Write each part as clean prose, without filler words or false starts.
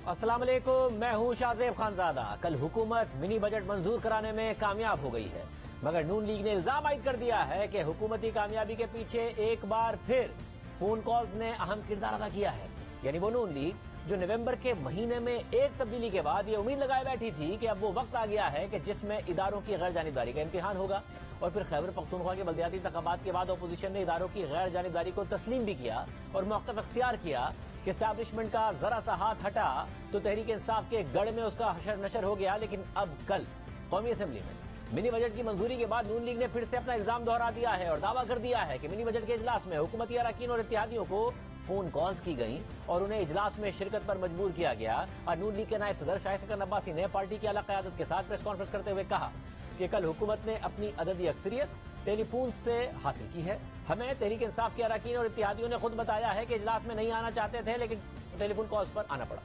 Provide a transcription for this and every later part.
अस्सलाम वालेकुम, मैं हूं शाहजेब खानजादा। कल हुकूमत मिनी बजट मंजूर कराने में कामयाब हो गई है, मगर नून लीग ने इल्जाम आयद कर दिया है कि हुकूमती कामयाबी के पीछे एक बार फिर फोन कॉल्स ने अहम किरदार अदा किया है। यानी वो नून लीग जो नवंबर के महीने में एक तब्दीली के बाद ये उम्मीद लगाए बैठी थी कि अब वो वक्त आ गया है कि जिसमें इदारों की गैर जानिबदारी का इम्तिहान होगा। और फिर खैबर पख्तूनख्वा के बल्दियाती इंतखाबात के बाद अपोजिशन ने इदारों की गैर जानिबदारी को तस्लीम भी किया और मौक़िफ़ इख्तियार किया कि एस्टैब्लिशमेंट का जरा सा हाथ हटा तो तहरीक इंसाफ के गढ़ में उसका हशर नशर हो गया। लेकिन अब कल कौमी असेंबली में मिनी बजट की मंजूरी के बाद नून लीग ने फिर से अपना इल्जाम दोहरा दिया है और दावा कर दिया है कि मिनी बजट के इजलास में हुकूमती अरकान और इत्तेहादियों को फोन कॉल्स की गई और उन्हें इजलास में शिरकत पर मजबूर किया गया। और नून लीग के नायब सदर शाइस्तखान अब्बासी ने पार्टी की आला क़यादत के साथ प्रेस कॉन्फ्रेंस करते हुए कहा कि कल हुकूमत ने अपनी अददी अक्सरियत टेलीफोन से हासिल की है। हमें तहरीक इंसाफ के अरकान और इत्तेहादियों ने खुद बताया है कि इजलास में नहीं आना चाहते थे, लेकिन टेलीफोन कॉल्स पर आना पड़ा।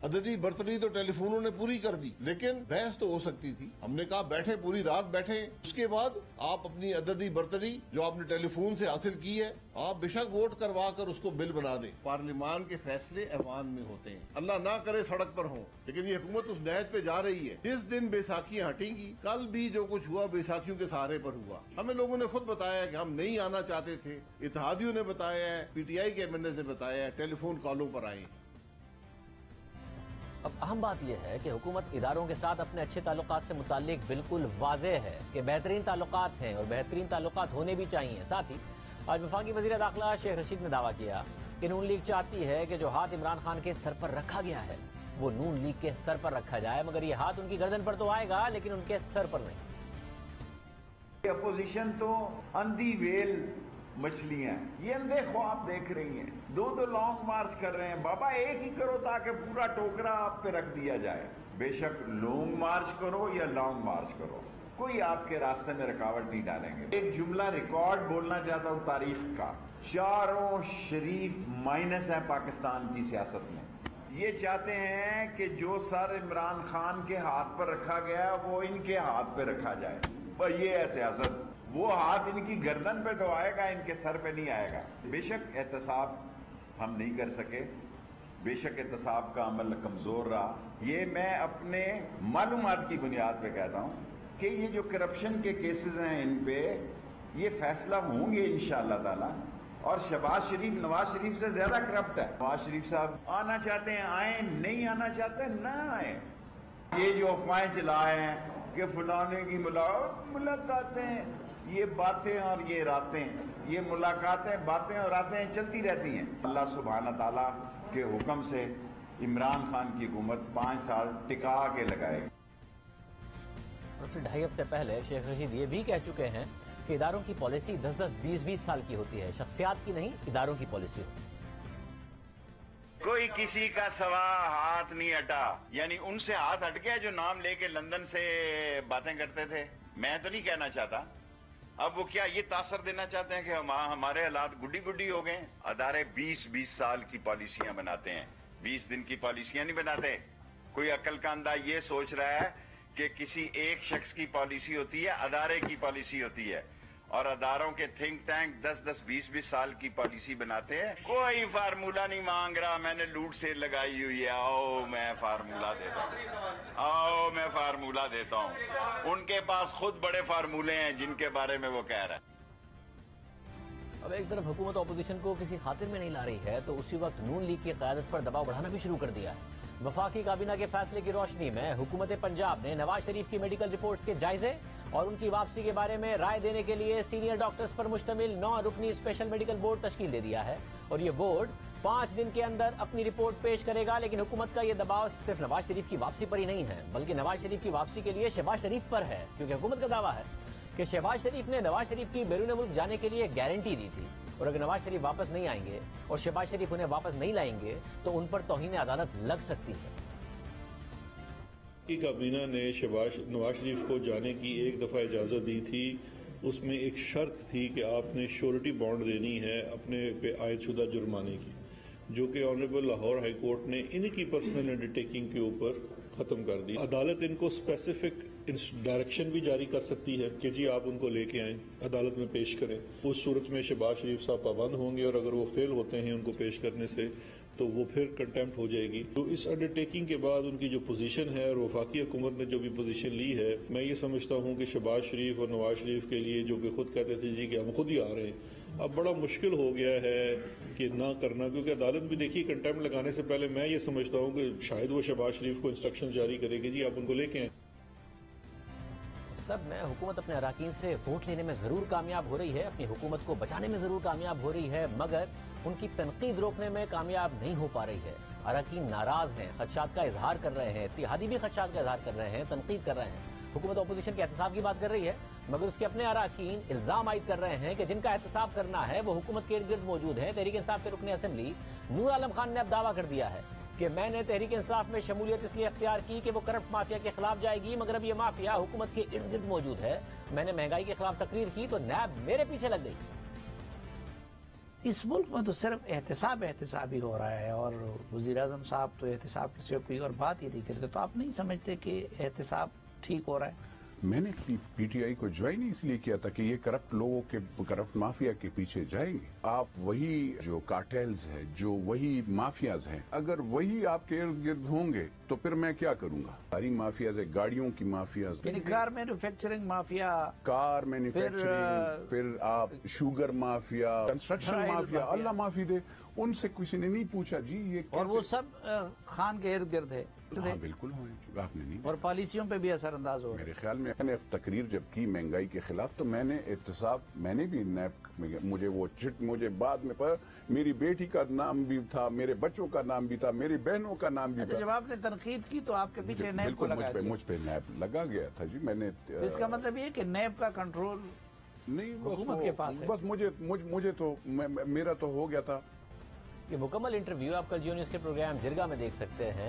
अददी बर्तरी तो टेलीफोनों ने पूरी कर दी, लेकिन बहस तो हो सकती थी। हमने कहा बैठे, पूरी रात बैठे, उसके बाद आप अपनी अददी बर्तरी जो आपने टेलीफोन से हासिल की है, आप बेशक वोट करवा कर उसको बिल बना दें। पार्लियामान के फैसले ऐवान में होते हैं, अल्लाह ना करे सड़क पर हो, लेकिन ये हुकूमत उस नहज पे जा रही है। इस दिन बैसाखियां हटेंगी। कल भी जो कुछ हुआ बैसाखियों के सहारे पर हुआ। हमें लोगों ने खुद बताया कि हम नहीं आना चाहते थे, इत्तेहादियों ने बताया है, PTI के MNA से बताया है, टेलीफोन कॉलों पर आए। अब अहम बात यह है कि हुकूमत इदारों के साथ अपने अच्छे ताल्लुकात से मुताल्लिक बिल्कुल वाज़ेह है कि बेहतरीन ताल्लुकात हैं और बेहतरीन ताल्लुकात होने भी चाहिए। साथ ही आज वफाकी वज़ीर दाखिला शेख रशीद ने दावा किया कि नून लीग चाहती है कि जो हाथ इमरान खान के सर पर रखा गया है वो नून लीग के सर पर रखा जाए, मगर ये हाथ उनकी गर्दन पर तो आएगा लेकिन उनके सर पर नहीं। अपोजिशन तो अंधी वेल मछलियां, ये अंधे ख्वाब देख रही हैं। दो लॉन्ग मार्च कर रहे हैं। बाबा एक ही करो ताकि पूरा टोकरा आप पे रख दिया जाए। बेशक लॉन्ग मार्च करो या लॉन्ग मार्च करो, कोई आपके रास्ते में रुकावट नहीं डालेंगे। एक जुमला रिकॉर्ड बोलना चाहता हूँ तारीख का। चारों शरीफ माइनस है पाकिस्तान की सियासत में। ये चाहते हैं कि जो सर इमरान खान के हाथ पर रखा गया वो इनके हाथ पे रखा जाए। ये है सियासत। वो हाथ इनकी गर्दन पे तो आएगा, इनके सर पे नहीं आएगा। बेशक एहतसाब हम नहीं कर सके, बेशक एहतसाब का अमल कमजोर रहा। ये मैं अपने मालूमात की बुनियाद पे कहता हूँ कि ये जो करप्शन के केसेस हैं इन पे ये फैसला होंगे इंशाअल्लाह ताला। और शहबाज शरीफ नवाज शरीफ से ज्यादा करप्ट है। नवाज शरीफ साहब आना चाहते हैं आए, नहीं आना चाहते ना आए। ये जो अफवाहें चलाए हैं कि फलाने की मुलाकातें, ये बातें और ये रातें, ये मुलाकातें, बातें और रातें चलती रहती हैं। अल्लाह सुब्हाना ताला के हुक्म से इमरान खान की हुकूमत 5 साल टिका के लगाएगी। और फिर 2.5 हफ्ते पहले शेख रशीद ये भी कह चुके हैं कि इदारों की पॉलिसी 10-10, 20-20 साल की होती है, शख्सियात की नहीं, इदारों की पॉलिसी होती है। कोई किसी का सवा हाथ नहीं हटा, यानी उनसे हाथ हट गया जो नाम लेके लंदन से बातें करते थे। मैं तो नहीं कहना चाहता। अब वो क्या ये तासर देना चाहते हैं कि हमारे हालात गुड्डी गुड्डी हो गए। अदारे 20-20 साल की पॉलिसियां बनाते हैं, 20 दिन की पॉलिसियां नहीं बनाते। कोई अक्ल का अंधा ये सोच रहा है कि किसी एक शख्स की पॉलिसी होती है, अदारे की पॉलिसी होती है। और अदारों के थिंक टैंक 10-10, 20-20 साल की पॉलिसी बनाते हैं। कोई फार्मूला नहीं मांग रहा, मैंने लूट सेल लगाई हुई है, आओ मैं फार्मूला देता हूँ, आओ मैं फार्मूला देता हूँ। उनके पास खुद बड़े फार्मूले हैं जिनके बारे में वो कह रहा है। अब एक तरफ हुकूमत अपोजिशन को किसी खातिर में नहीं ला रही है तो उसी वक्त नून लीग की क़यादत पर दबाव बढ़ाना भी शुरू कर दिया है। वफाकी काबीना के फैसले की रोशनी में हुकूमत पंजाब ने नवाज शरीफ की मेडिकल रिपोर्ट्स के जायजे और उनकी वापसी के बारे में राय देने के लिए सीनियर डॉक्टर्स पर मुश्तमिल 9 रुकनी स्पेशल मेडिकल बोर्ड तश्कील दे दिया है। और ये बोर्ड 5 दिन के अंदर अपनी रिपोर्ट पेश करेगा। लेकिन हुकूमत का ये दबाव सिर्फ नवाज शरीफ की वापसी पर ही नहीं है, बल्कि नवाज शरीफ की वापसी के लिए शहबाज शरीफ पर है, क्योंकि हुकूमत का दावा है कि शहबाज शरीफ ने नवाज शरीफ की बैरून मुल्क जाने के लिए गारंटी दी थी और अगर नवाज शरीफ वापस नहीं आएंगे और शहबाज शरीफ उन्हें वापस नहीं लाएंगे तो उन पर तौहीन अदालत लग सकती है। की काबीना ने नवाज शरीफ को जाने की एक दफ़ा इजाज़त दी थी। उसमें एक शर्त थी कि आपने श्योरिटी बॉन्ड देनी है अपने पे आयद शुदा जुर्माने की, जो कि ऑनरेबल लाहौर हाई कोर्ट ने इनकी पर्सनल अंडरटेकिंग के ऊपर ख़त्म कर दी। अदालत इनको स्पेसिफिक डायरेक्शन भी जारी कर सकती है कि जी आप उनको लेके आएँ, अदालत में पेश करें। उस सूरत में शहबाज शरीफ साहब पाबंद होंगे और अगर वो फेल होते हैं उनको पेश करने से تو وہ پھر کنٹمپٹ ہو جائے گی. تو اس انڈرٹیکنگ کے بعد ان کی جو پوزیشن ہے اور وفاقی حکومت نے جو بھی پوزیشن لی ہے، میں یہ سمجھتا ہوں کہ شہباز شریف اور نواز شریف کے لیے جو کہ خود کہتے تھے جی کہ ہم خود ہی آ رہے ہیں، اب بڑا مشکل ہو گیا ہے کہ نہ کرنا، کیونکہ عدالت بھی دیکھیے کنٹمپٹ لگانے سے پہلے میں یہ سمجھتا ہوں کہ شاید وہ شہباز شریف کو انسٹرکشن جاری کرے کہ جی آپ ان کو لے کے آئیں. سب میں حکومت اپنے اراکین سے ووٹ لینے میں ضرور کامیاب ہو رہی ہے، اپنی حکومت کو بچانے میں ضرور کامیاب ہو رہی ہے، مگر ان کی تنقید روکنے میں کامیاب نہیں ہو پا رہی ہے. اراکین ناراض ہیں، خدشات کا اظہار کر رہے ہیں، اتحادی بھی خدشات کا اظہار کر رہے ہیں، تنقید کر رہے ہیں. حکومت اپوزیشن کے احتساب کی بات کر رہی ہے، مگر اس کے اپنے اراکین الزام عائد کر رہے ہیں کہ جن کا احتساب کرنا ہے وہ حکومت کے ارد گرد موجود ہیں. تحریک انصاف کے رکن اسمبلی نور عالم خان نے اب دعویٰ کر دیا ہے کہ میں نے تحریک انصاف میں شمولیت اس لیے اختیار کی کہ وہ کرپٹ مافیا کے خلاف جائے گی، مگر اب یہ مافیا حکومت کے ارد گرد موجود ہے. میں نے مہنگائی کے خلاف تقریر کی تو نیب میرے پیچھے لگ گئی. اس ملک میں تو صرف احتساب ہی ہو رہا ہے، اور وزیر اعظم صاحب تو احتساب کی صرف کوئی اور بات ہی نہیں کرتے. تو آپ نہیں سمجھتے کہ احتساب ٹھیک ہو رہا ہے؟ میں نے پی ٹی آئی کو جوائن اس لیے کیا تھا کہ یہ کرپٹ لوگوں کے کرپٹ مافیا کے پیچھے جائیں گے. آپ وہی جو کارٹیلز ہیں، جو وہی مافیاز ہیں، اگر وہی آپ کے ارد گرد ہوں گے تو پھر میں کیا کروں گا؟ ساری مافیاز ہے، گاڑیوں کی مافیاز، یعنی car manufacturing mafia, car manufacturing, پھر آپ شوگر مافیا، کنسٹرکشن مافیا، اللہ معافی دے، ان سے کسی نے نہیں پوچھا جی یہ، اور وہ سب خان کے ارد گرد ہے. ہاں بالکل ہوئے، آپ نے نہیں، اور پالیسیوں پہ بھی اثر انداز ہو. میرے خیال میں نے تقریر جب کی مہنگائی کے خلاف تو میں نے احتساب، میں نے بھی نیب، مجھے وہ چٹ، مجھے بعد میں پتا میری بیٹی کا نام بھی تھا، میرے بچوں کا نام بھی تھا، میری بہنوں کا نام بھی تھا. جب آپ نے تنقید کی تو آپ کے پیچھے نیب کو لگا دیا. مجھ پہ نیب لگا گیا تھا جی. میں نے اس کا مطلب یہ کہ نیب کا کنٹرول نہیں حکومت کے پاس ہے. بس مجھے تو میرا تو ہو گیا تھا. یہ مکمل انٹرویو آپ کل جیو نیوز کے پروگرام جرگہ میں دیکھ سکتے ہیں.